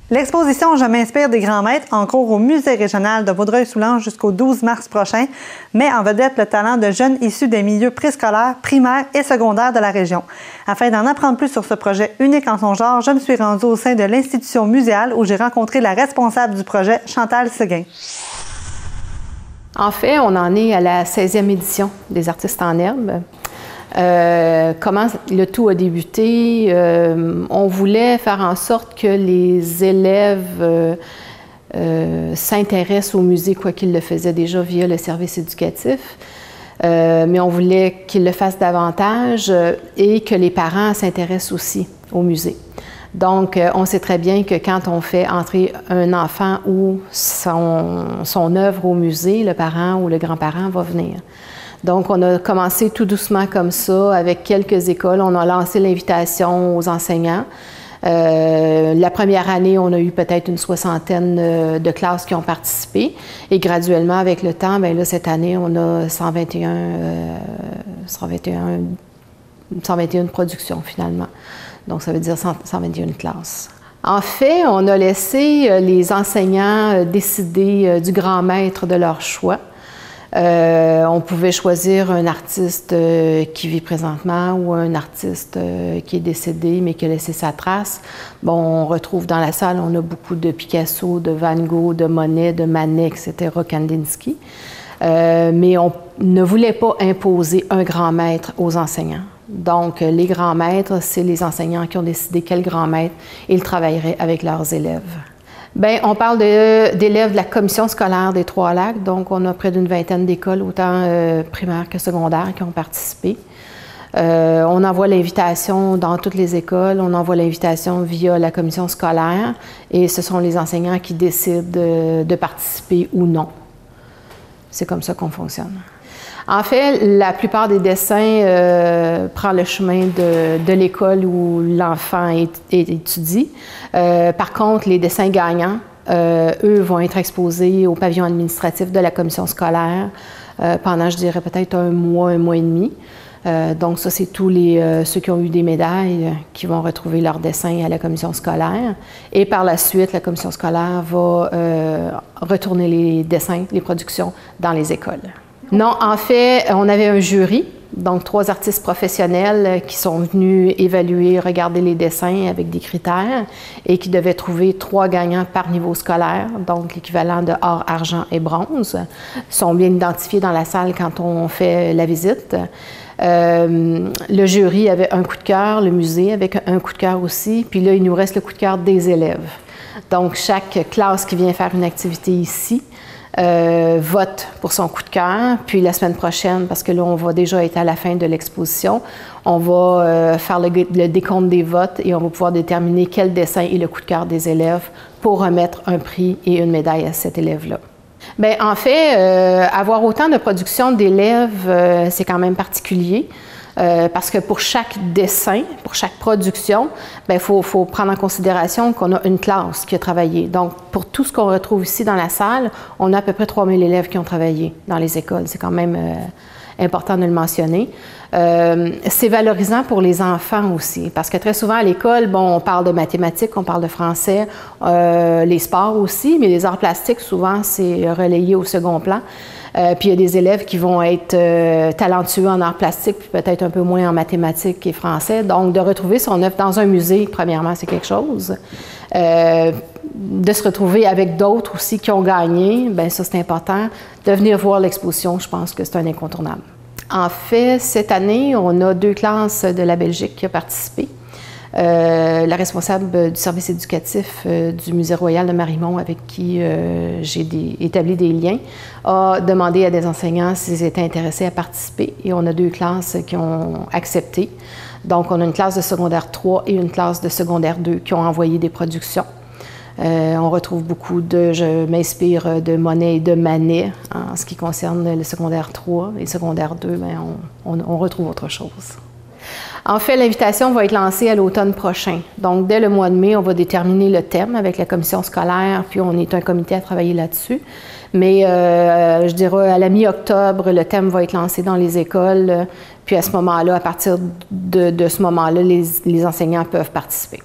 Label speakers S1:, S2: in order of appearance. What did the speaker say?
S1: L'exposition « Je m'inspire des grands maîtres » en cours au Musée régional de Vaudreuil-Soulanges jusqu'au 12 mars prochain met en vedette le talent de jeunes issus des milieux préscolaires, primaires et secondaires de la région. Afin d'en apprendre plus sur ce projet unique en son genre, je me suis rendue au sein de l'institution muséale où j'ai rencontré la responsable du projet, Chantal Seguin.
S2: En fait, on en est à la 16e édition des Artistes en herbe. Comment le tout a débuté? On voulait faire en sorte que les élèves s'intéressent au musée, quoi qu'ils le faisaient déjà via le service éducatif. Mais on voulait qu'ils le fassent davantage et que les parents s'intéressent aussi au musée. Donc, on sait très bien que quand on fait entrer un enfant ou son œuvre au musée, le parent ou le grand-parent va venir. Donc, on a commencé tout doucement comme ça, avec quelques écoles. On a lancé l'invitation aux enseignants. La première année, on a eu peut-être une soixantaine de classes qui ont participé. Et graduellement, avec le temps, bien là, cette année, on a 121 productions finalement. Donc, ça veut dire 121 classes. En fait, on a laissé les enseignants décider du grand maître de leur choix. On pouvait choisir un artiste qui vit présentement ou un artiste qui est décédé mais qui a laissé sa trace. Bon, on retrouve dans la salle, on a beaucoup de Picasso, de Van Gogh, de Monet, de Manet, etc., Kandinsky. Mais on ne voulait pas imposer un grand maître aux enseignants. Donc, les grands maîtres, c'est les enseignants qui ont décidé quel grand maître ils travailleraient avec leurs élèves. Bien, on parle d'élèves de la commission scolaire des Trois-Lacs, donc on a près d'une vingtaine d'écoles, autant primaires que secondaires, qui ont participé. On envoie l'invitation dans toutes les écoles, on envoie l'invitation via la commission scolaire et ce sont les enseignants qui décident de participer ou non. C'est comme ça qu'on fonctionne. En fait, la plupart des dessins prennent le chemin de l'école où l'enfant étudie. Par contre, les dessins gagnants, eux, vont être exposés au pavillon administratif de la commission scolaire pendant, je dirais, peut-être un mois et demi. Donc ça, c'est tous ceux qui ont eu des médailles qui vont retrouver leurs dessins à la commission scolaire. Et par la suite, la commission scolaire va retourner les dessins, les productions dans les écoles. Non, en fait, on avait un jury, donc 3 artistes professionnels qui sont venus évaluer, regarder les dessins avec des critères et qui devaient trouver 3 gagnants par niveau scolaire, donc l'équivalent de or, argent et bronze. Ils sont bien identifiés dans la salle quand on fait la visite. Le jury avait un coup de cœur, le musée avec un coup de cœur aussi, puis là, il nous reste le coup de cœur des élèves. Donc, chaque classe qui vient faire une activité ici vote pour son coup de cœur, puis la semaine prochaine, parce que là, on va déjà être à la fin de l'exposition, on va faire le décompte des votes et on va pouvoir déterminer quel dessin est le coup de cœur des élèves pour remettre un prix et une médaille à cet élève-là. Bien, en fait, avoir autant de production d'élèves, c'est quand même particulier. Parce que pour chaque dessin, pour chaque production, il faut prendre en considération qu'on a une classe qui a travaillé. Donc, pour tout ce qu'on retrouve ici dans la salle, on a à peu près 3000 élèves qui ont travaillé dans les écoles. C'est quand même important de le mentionner. C'est valorisant pour les enfants aussi, parce que très souvent à l'école, bon, on parle de mathématiques, on parle de français, les sports aussi, mais les arts plastiques, souvent, c'est relayé au second plan. Puis il y a des élèves qui vont être talentueux en arts plastiques, puis peut-être un peu moins en mathématiques et français. Donc, de retrouver son œuvre dans un musée, premièrement, c'est quelque chose. De se retrouver avec d'autres aussi qui ont gagné, bien ça, c'est important. De venir voir l'exposition, je pense que c'est un incontournable. En fait, cette année, on a 2 classes de la Belgique qui ont participé. La responsable du service éducatif du Musée royal de Marimont, avec qui j'ai établi des liens, a demandé à des enseignants s'ils étaient intéressés à participer et on a 2 classes qui ont accepté. Donc, on a une classe de secondaire 3 et une classe de secondaire 2 qui ont envoyé des productions. On retrouve beaucoup de « Je m'inspire de Monet et de Manet » en ce qui concerne le secondaire 3 et le secondaire 2, bien, on retrouve autre chose. En fait, l'invitation va être lancée à l'automne prochain. Donc, dès le mois de mai, on va déterminer le thème avec la commission scolaire, puis on est un comité à travailler là-dessus. Mais je dirais à la mi-octobre, le thème va être lancé dans les écoles. Puis à ce moment-là, à partir de ce moment-là, les enseignants peuvent participer.